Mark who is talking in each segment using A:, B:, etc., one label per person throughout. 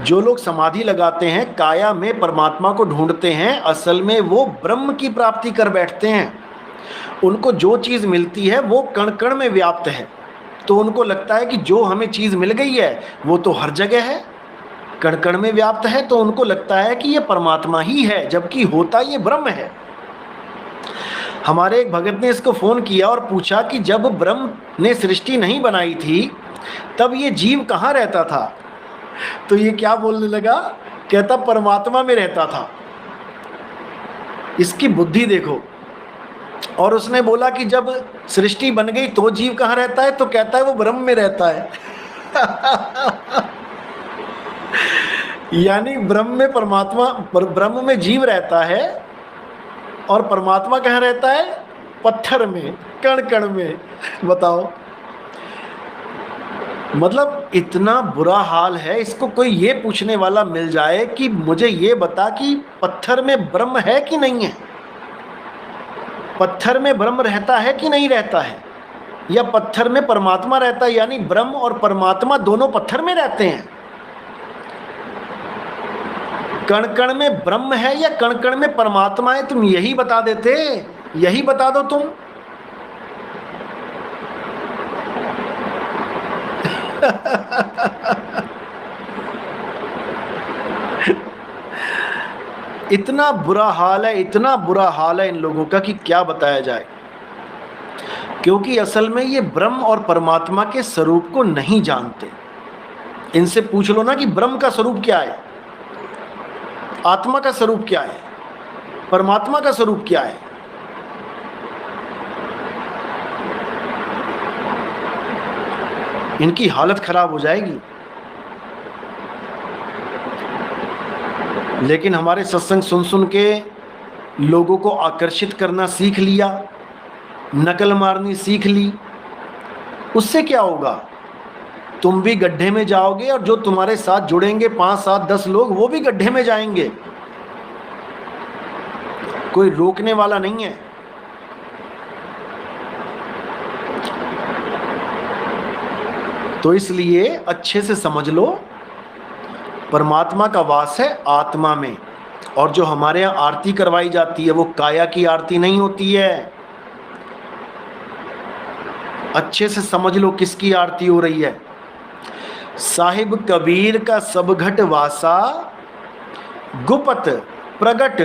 A: जो लोग समाधि लगाते हैं, काया में परमात्मा को ढूंढते हैं, असल में वो ब्रह्म की प्राप्ति कर बैठते हैं। उनको जो चीज़ मिलती है वो कण कण में व्याप्त है, तो उनको लगता है कि जो हमें चीज़ मिल गई है वो तो हर जगह है, कण कण में व्याप्त है, तो उनको लगता है कि ये परमात्मा ही है, जबकि होता ये ब्रह्म है। हमारे एक भगत ने इसको फ़ोन किया और पूछा कि जब ब्रह्म ने सृष्टि नहीं बनाई थी तब ये जीव कहाँ रहता था? तो ये क्या बोलने लगा, कहता परमात्मा में रहता था। इसकी बुद्धि देखो। और उसने बोला कि जब सृष्टि बन गई तो जीव कहाँ रहता है? तो कहता है वो ब्रह्म में रहता है। यानी ब्रह्म में परमात्मा, ब्रह्म में जीव रहता है और परमात्मा कहाँ रहता है? पत्थर में, कण कण में। बताओ, मतलब इतना बुरा हाल है। इसको कोई ये पूछने वाला मिल जाए कि मुझे ये बता कि पत्थर में ब्रह्म है कि नहीं है, पत्थर में ब्रह्म रहता है कि नहीं रहता है, या पत्थर में परमात्मा रहता है, यानी ब्रह्म और परमात्मा दोनों पत्थर में रहते हैं। कण कण में ब्रह्म है या कण कण में परमात्मा है, तुम यही बता देते, यही बता दो तुम। इतना बुरा हाल है, इतना बुरा हाल है इन लोगों का कि क्या बताया जाए। क्योंकि असल में ये ब्रह्म और परमात्मा के स्वरूप को नहीं जानते। इनसे पूछ लो ना कि ब्रह्म का स्वरूप क्या है, आत्मा का स्वरूप क्या है, परमात्मा का स्वरूप क्या है। इनकी हालत खराब हो जाएगी। लेकिन हमारे सत्संग सुन सुन के लोगों को आकर्षित करना सीख लिया, नकल मारनी सीख ली, उससे क्या होगा? तुम भी गड्ढे में जाओगे और जो तुम्हारे साथ जुड़ेंगे 5, 7, 10 लोग, वो भी गड्ढे में जाएंगे। कोई रोकने वाला नहीं है। तो इसलिए अच्छे से समझ लो, परमात्मा का वास है आत्मा में। और जो हमारे यहाँ आरती करवाई जाती है वो काया की आरती नहीं होती है। अच्छे से समझ लो किसकी आरती हो रही है। साहिब कबीर का सब घट वासा, गुपत प्रगट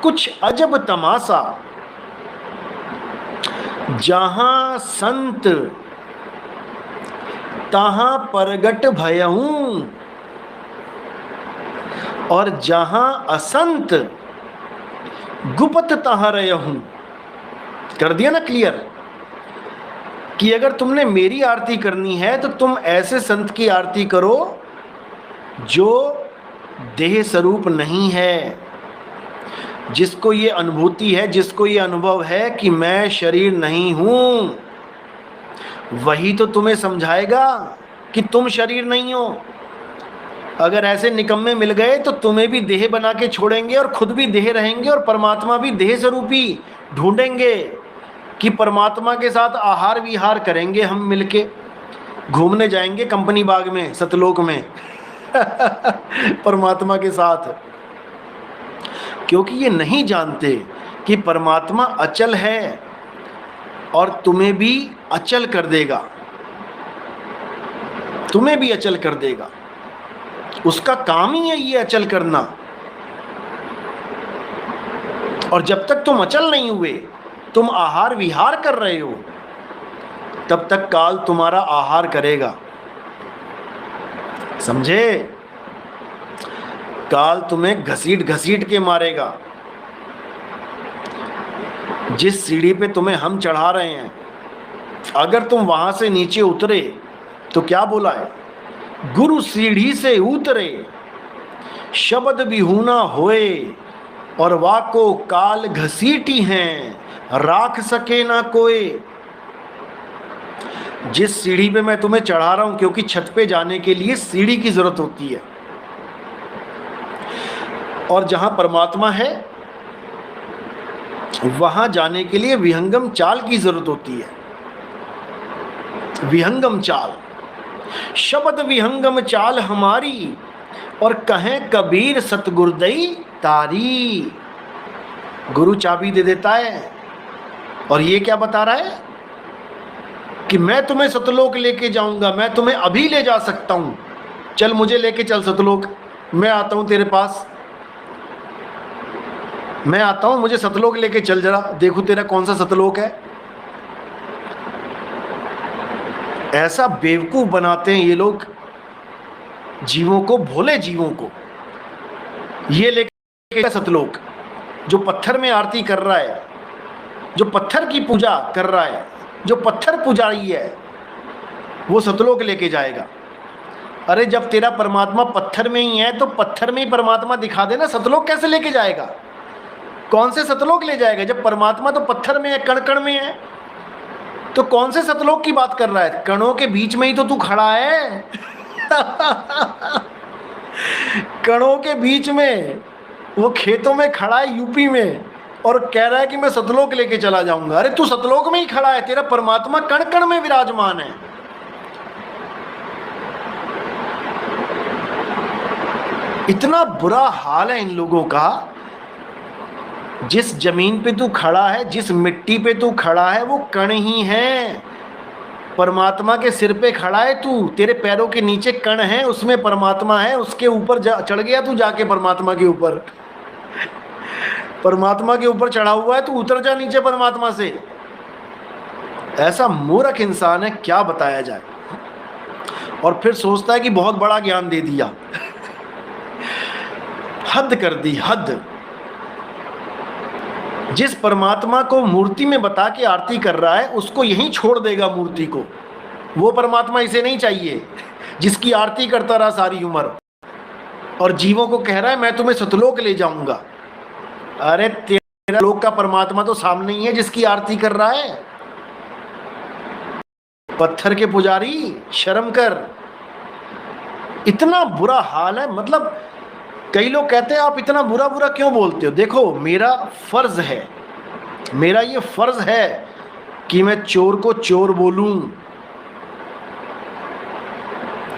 A: कुछ अजब तमाशा। जहां संत तहां परगट भयहूं, और जहां असंत गुपत तहां रहूं। कर दिया ना क्लियर कि अगर तुमने मेरी आरती करनी है तो तुम ऐसे संत की आरती करो जो देह स्वरूप नहीं है, जिसको ये अनुभूति है, जिसको ये अनुभव है कि मैं शरीर नहीं हूं। वही तो तुम्हें समझाएगा कि तुम शरीर नहीं हो। अगर ऐसे निकम्मे मिल गए तो तुम्हें भी देह बना के छोड़ेंगे और खुद भी देह रहेंगे, और परमात्मा भी देह स्वरूपी ढूंढेंगे कि परमात्मा के साथ आहार विहार करेंगे। हम मिलके घूमने जाएंगे कंपनी बाग में, सतलोक में परमात्मा के साथ। क्योंकि ये नहीं जानते कि परमात्मा अचल है और तुम्हें भी अचल कर देगा, तुम्हें भी अचल कर देगा। उसका काम ही है ये अचल करना। और जब तक तुम अचल नहीं हुए, तुम आहार विहार कर रहे हो, तब तक काल तुम्हारा आहार करेगा। समझे? काल तुम्हें घसीट घसीट के मारेगा। जिस सीढ़ी पे तुम्हें हम चढ़ा रहे हैं, अगर तुम वहां से नीचे उतरे तो क्या बोला है? गुरु सीढ़ी से उतरे, शब्द बिहूना होए, और वाको काल घसीटी हैं, राख सके ना कोई। जिस सीढ़ी पे मैं तुम्हें चढ़ा रहा हूं, क्योंकि छत पे जाने के लिए सीढ़ी की जरूरत होती है, और जहां परमात्मा है वहां जाने के लिए विहंगम चाल की जरूरत होती है। विहंगम चाल, शब्द विहंगम चाल हमारी, और कहें कबीर सतगुरदई तारी। गुरु चाबी दे देता है और ये क्या बता रहा है कि मैं तुम्हें सतलोक लेके जाऊंगा, मैं तुम्हें अभी ले जा सकता हूं, चल मुझे लेके चल सतलोक, मैं आता हूं तेरे पास, मैं आता हूं, मुझे सतलोक लेके चल, जरा देखो तेरा कौन सा सतलोक है। ऐसा बेवकूफ बनाते हैं ये लोग जीवों को, भोले जीवों को। ये लेके सतलोक, जो पत्थर में आरती कर रहा है, जो पत्थर की पूजा कर रहा है, जो पत्थर पुजारी है, वो सतलोक लेके जाएगा। अरे जब तेरा परमात्मा पत्थर में ही है तो पत्थर में ही परमात्मा दिखा देना, सतलोक कैसे लेके जाएगा? कौन से सतलोक ले जाएगा जब परमात्मा तो पत्थर में है, कण कण में है? तो कौन से सतलोक की बात कर रहा है? कणों के बीच में ही तो तू खड़ा है। कणों के बीच में, वो खेतों में खड़ा है यूपी में, और कह रहा है कि मैं सतलोक लेके चला जाऊंगा। अरे तू सतलोक में ही खड़ा है, तेरा परमात्मा कण कण में विराजमान है। इतना बुरा हाल है इन लोगों का। जिस जमीन पे तू खड़ा है, जिस मिट्टी पे तू खड़ा है, वो कण ही है। परमात्मा के सिर पे खड़ा है तू, तेरे पैरों के नीचे कण है, उसमें परमात्मा है। उसके ऊपर चढ़ गया तू जाके परमात्मा के ऊपर, परमात्मा के ऊपर चढ़ा हुआ है, तू उतर जा नीचे परमात्मा से। ऐसा मूर्ख इंसान है, क्या बताया जाए। और फिर सोचता है कि बहुत बड़ा ज्ञान दे दिया। हद कर दी, हद। जिस परमात्मा को मूर्ति में बता के आरती कर रहा है, उसको यहीं छोड़ देगा मूर्ति को। वो परमात्मा इसे नहीं चाहिए जिसकी आरती करता रहा सारी उम्र, और जीवों को कह रहा है मैं तुम्हें सतलोक ले जाऊंगा। अरे तेरा लोक का परमात्मा तो सामने ही है जिसकी आरती कर रहा है। पत्थर के पुजारी, शर्म कर। इतना बुरा हाल है। मतलब कई लोग कहते हैं आप इतना बुरा बुरा क्यों बोलते हो? देखो, मेरा फर्ज है, मेरा ये फर्ज है कि मैं चोर को चोर बोलूं।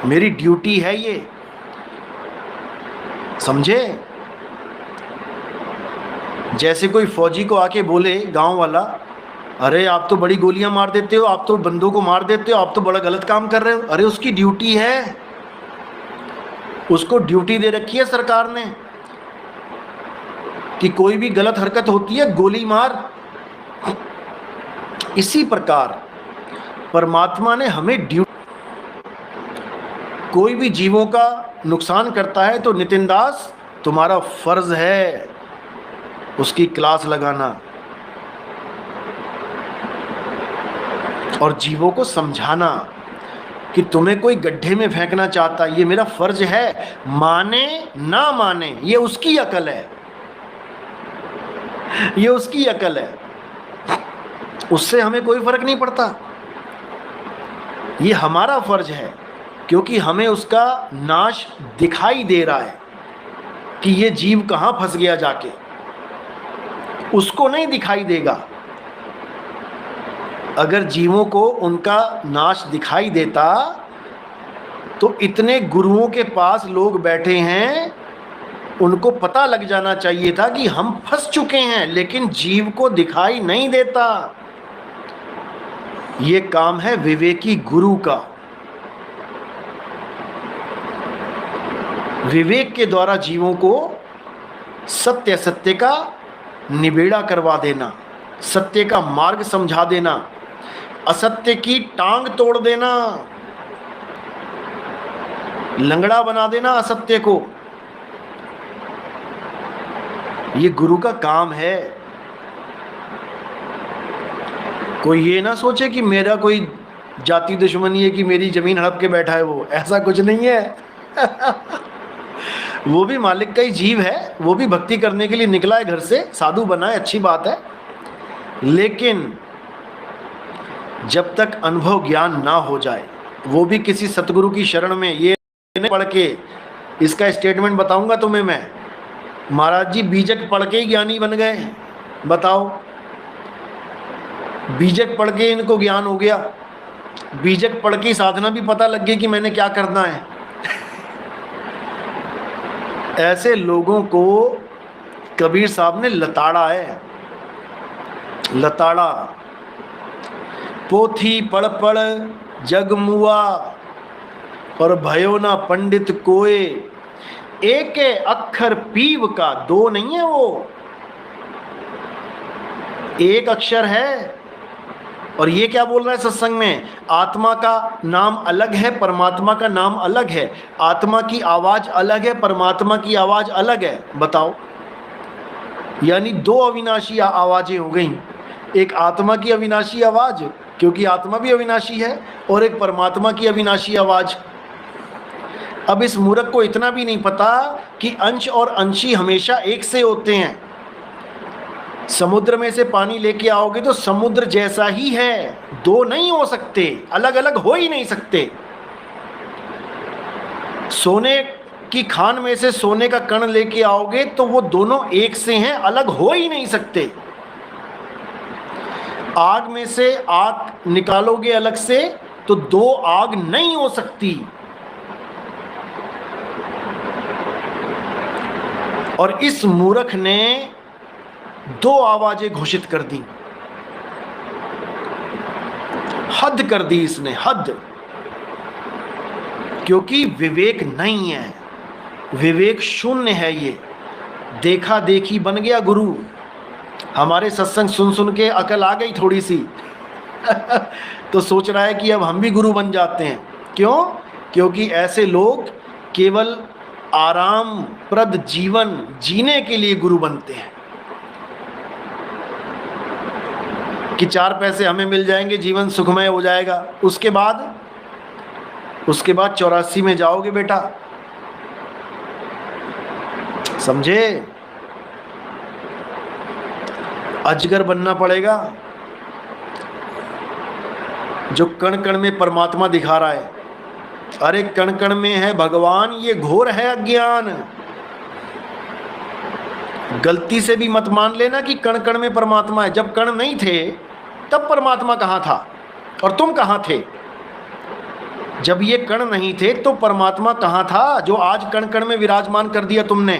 A: मेरी ड्यूटी है ये, समझे? जैसे कोई फौजी को आके बोले गांव वाला, अरे आप तो बड़ी गोलियां मार देते हो, आप तो बंदों को मार देते हो, आप तो बड़ा गलत काम कर रहे हो। अरे उसकी ड्यूटी है, उसको ड्यूटी दे रखी है सरकार ने कि कोई भी गलत हरकत होती है गोली मार। इसी प्रकार परमात्मा ने हमें ड्यूटी, कोई भी जीवों का नुकसान करता है तो नितिन दास तुम्हारा फर्ज है उसकी क्लास लगाना और जीवों को समझाना कि तुम्हें कोई गड्ढे में फेंकना चाहता, ये मेरा फर्ज है। माने ना माने ये उसकी अकल है, ये उसकी अकल है, उससे हमें कोई फर्क नहीं पड़ता। ये हमारा फर्ज है क्योंकि हमें उसका नाश दिखाई दे रहा है कि ये जीव कहाँ फंस गया जाके। उसको नहीं दिखाई देगा। अगर जीवों को उनका नाश दिखाई देता तो इतने गुरुओं के पास लोग बैठे हैं, उनको पता लग जाना चाहिए था कि हम फंस चुके हैं, लेकिन जीव को दिखाई नहीं देता। ये काम है विवेकी गुरु का। विवेक के द्वारा जीवों को सत्य सत्य का निबेड़ा करवा देना, सत्य का मार्ग समझा देना, असत्य की टांग तोड़ देना, लंगड़ा बना देना असत्य को। ये गुरु का काम है। कोई ये ना सोचे कि मेरा कोई जाति दुश्मनी है कि मेरी जमीन हड़प के बैठा है वो, ऐसा कुछ नहीं है। वो भी मालिक का ही जीव है, वो भी भक्ति करने के लिए निकला है घर से, साधु बना है, अच्छी बात है। लेकिन जब तक अनुभव ज्ञान ना हो जाए, वो भी किसी सतगुरु की शरण में, ये नहीं पढ़ के, इसका स्टेटमेंट बताऊंगा तुम्हें मैं, महाराज जी बीजक पढ़ के ही ज्ञानी बन गए, बताओ। बीजक पढ़ के इनको ज्ञान हो गया, बीजक पढ़ के साधना भी पता लग गई कि मैंने क्या करना है। ऐसे लोगों को कबीर साहब ने लताड़ा है, लताड़ा। पोथी पढ़ पढ़ जग मुआ और भयो ना पंडित कोय, एक अक्षर पीव का दो नहीं है, वो एक अक्षर है। और ये क्या बोल रहा है सत्संग में, आत्मा का नाम अलग है, परमात्मा का नाम अलग है। आत्मा की आवाज अलग है, परमात्मा की आवाज अलग है। बताओ, यानी दो अविनाशी आवाजें हो गई। एक आत्मा की अविनाशी आवाज, क्योंकि आत्मा भी अविनाशी है, और एक परमात्मा की अविनाशी आवाज। अब इस मूर्ख को इतना भी नहीं पता कि अंश और अंशी हमेशा एक से होते हैं। समुद्र में से पानी लेके आओगे तो समुद्र जैसा ही है, दो नहीं हो सकते, अलग अलग हो ही नहीं सकते। सोने की खान में से सोने का कण लेके आओगे तो वो दोनों एक से हैं, अलग हो ही नहीं सकते। आग में से आग निकालोगे अलग से तो दो आग नहीं हो सकती। और इस मूर्ख ने दो आवाजें घोषित कर दी, हद कर दी इसने, हद। क्योंकि विवेक नहीं है, विवेक शून्य है। ये देखा देखी बन गया गुरु। हमारे सत्संग सुन सुन के अकल आ गई थोड़ी सी तो सोच रहा है कि अब हम भी गुरु बन जाते हैं। क्यों? क्योंकि ऐसे लोग केवल आरामप्रद जीवन जीने के लिए गुरु बनते हैं कि चार पैसे हमें मिल जाएंगे, जीवन सुखमय हो जाएगा। उसके बाद 84 में जाओगे बेटा, समझे? अजगर बनना पड़ेगा जो कण कण में परमात्मा दिखा रहा है। अरे कण कण में है भगवान, ये घोर है अज्ञान। गलती से भी मत मान लेना कि कण कण में परमात्मा है। जब कण नहीं थे तब परमात्मा कहाँ था और तुम कहाँ थे? जब ये कण नहीं थे तो परमात्मा कहाँ था, जो आज कण कण में विराजमान कर दिया तुमने?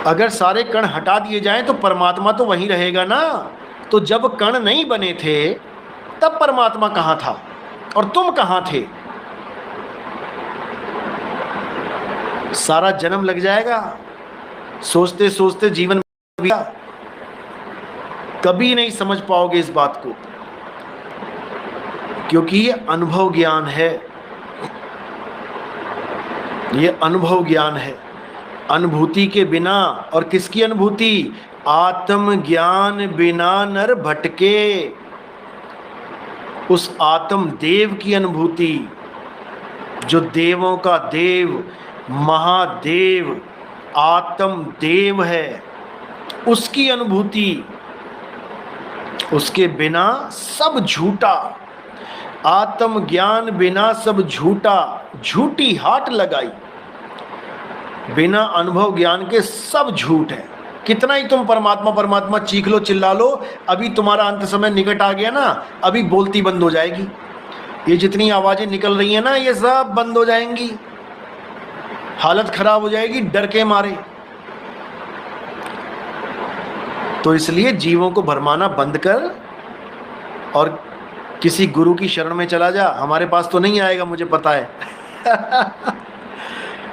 A: अगर सारे कण हटा दिए जाएं तो परमात्मा तो वहीं रहेगा ना। तो जब कण नहीं बने थे तब परमात्मा कहाँ था और तुम कहाँ थे? सारा जन्म लग जाएगा, सोचते सोचते जीवन बीता, कभी नहीं समझ पाओगे इस बात को, क्योंकि ये अनुभव ज्ञान है, ये अनुभव ज्ञान है। अनुभूति के बिना, और किसकी अनुभूति? आत्म ज्ञान बिना नर भटके, उस आत्म देव की अनुभूति, जो देवों का देव, महादेव, आत्म देव है, उसकी अनुभूति। उसके बिना सब झूठा, आत्म ज्ञान बिना सब झूठा, झूठी हाट लगाई। बिना अनुभव ज्ञान के सब झूठ है। कितना ही तुम परमात्मा परमात्मा चीख लो, चिल्ला लो, अभी तुम्हारा अंत समय निकट आ गया ना, अभी बोलती बंद हो जाएगी। ये जितनी आवाजें निकल रही हैं ना, ये सब बंद हो जाएंगी, हालत खराब हो जाएगी डर के मारे। तो इसलिए जीवों को भरमाना बंद कर और किसी गुरु की शरण में चला जा। हमारे पास तो नहीं आएगा, मुझे पता है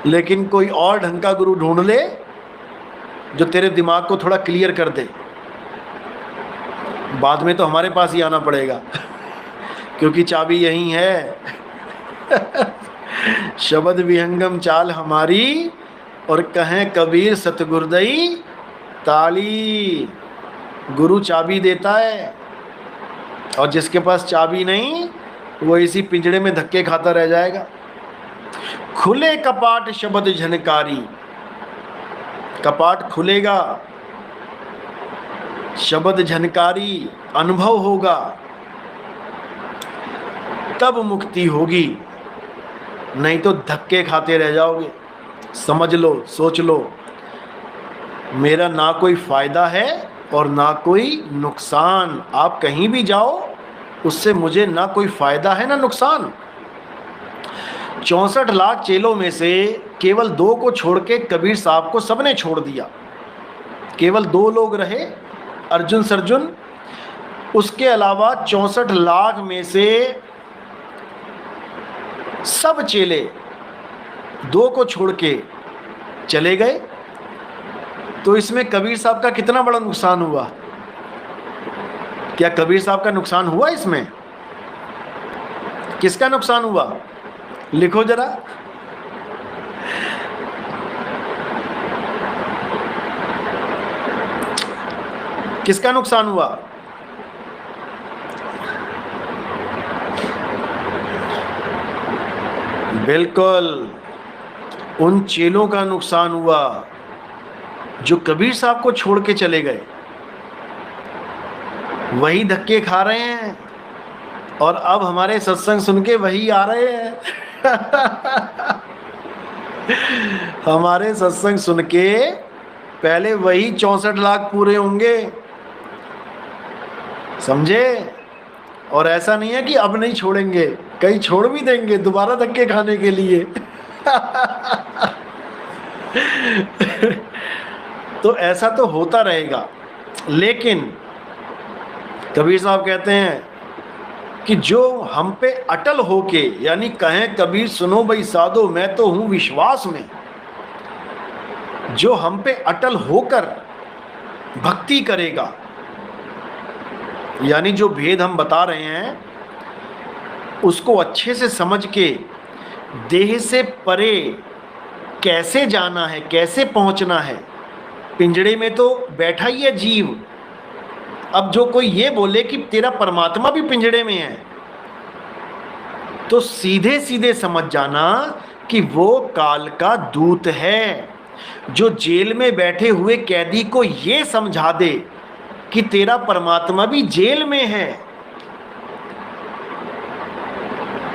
A: लेकिन कोई और ढंग का गुरु ढूंढ ले जो तेरे दिमाग को थोड़ा क्लियर कर दे। बाद में तो हमारे पास ही आना पड़ेगा क्योंकि चाबी यही है शब्द विहंगम चाल हमारी, और कहें कबीर सतगुरदई ताली। गुरु चाबी देता है, और जिसके पास चाबी नहीं वो इसी पिंजड़े में धक्के खाता रह जाएगा। खुले कपाट शब्द झनकारी, कपाट खुलेगा, शब्द झनकारी, अनुभव होगा, तब मुक्ति होगी, नहीं तो धक्के खाते रह जाओगे। समझ लो, सोच लो, मेरा ना कोई फायदा है और ना कोई नुकसान। आप कहीं भी जाओ उससे मुझे ना कोई फायदा है ना नुकसान। 64 लाख चेलों में से केवल 2 को छोड़ के कबीर साहब को सबने छोड़ दिया। केवल 2 लोग रहे, अर्जुन सर्जुन। उसके अलावा 64 लाख में से सब चेले 2 को छोड़ के चले गए। तो इसमें कबीर साहब का कितना बड़ा नुकसान हुआ? क्या कबीर साहब का नुकसान हुआ इसमें? किसका नुकसान हुआ? लिखो जरा। किसका नुकसान हुआ? बिल्कुल उन चेलों का नुकसान हुआ जो कबीर साहब को छोड़ के चले गए। वही धक्के खा रहे हैं और अब हमारे सत्संग सुन के वही आ रहे हैं। हमारे सत्संग सुन के पहले वही 64 लाख पूरे होंगे, समझे? और ऐसा नहीं है कि अब नहीं छोड़ेंगे, कहीं छोड़ भी देंगे दोबारा धक्के खाने के लिए। तो ऐसा तो होता रहेगा। लेकिन कबीर साहब कहते हैं कि जो हम पे अटल होके, यानी कहें कबीर सुनो भाई साधो मैं तो हूं विश्वास में, जो हम पे अटल होकर भक्ति करेगा, यानी जो भेद हम बता रहे हैं उसको अच्छे से समझ के देह से परे कैसे जाना है, कैसे पहुंचना है। पिंजड़े में तो बैठा ही है जीव। अब जो कोई ये बोले कि तेरा परमात्मा भी पिंजड़े में है, तो सीधे सीधे समझ जाना कि वो काल का दूत है, जो जेल में बैठे हुए कैदी को ये समझा दे कि तेरा परमात्मा भी जेल में है।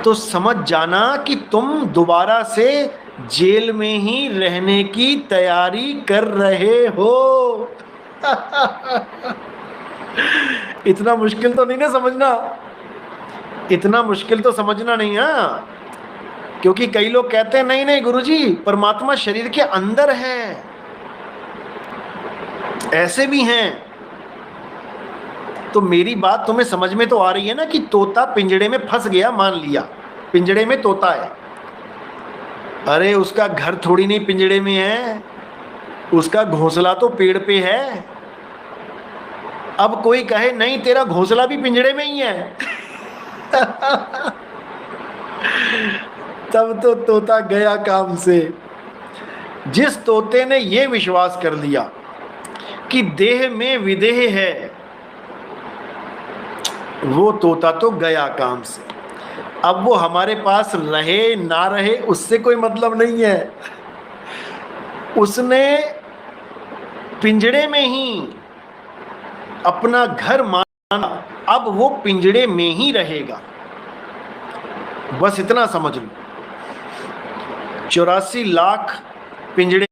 A: तो समझ जाना कि तुम दोबारा से जेल में ही रहने की तैयारी कर रहे हो। इतना मुश्किल तो नहीं ना समझना, इतना मुश्किल तो समझना नहीं है। क्योंकि कई लोग कहते हैं नहीं नहीं गुरुजी परमात्मा शरीर के अंदर है, ऐसे भी हैं। तो मेरी बात तुम्हें समझ में तो आ रही है ना कि तोता पिंजड़े में फंस गया, मान लिया पिंजड़े में तोता है। अरे उसका घर थोड़ी नहीं पिंजड़े में है, उसका घोंसला तो पेड़ पे है। अब कोई कहे नहीं तेरा घोंसला भी पिंजड़े में ही है, तब तो तोता गया काम से। जिस तोते ने यह विश्वास कर लिया कि देह में विदेह है, वो तोता तो गया काम से। अब वो हमारे पास रहे ना रहे उससे कोई मतलब नहीं है। उसने पिंजड़े में ही अपना घर माना, अब वो पिंजड़े में ही रहेगा। बस इतना समझ लो। 84 लाख पिंजड़े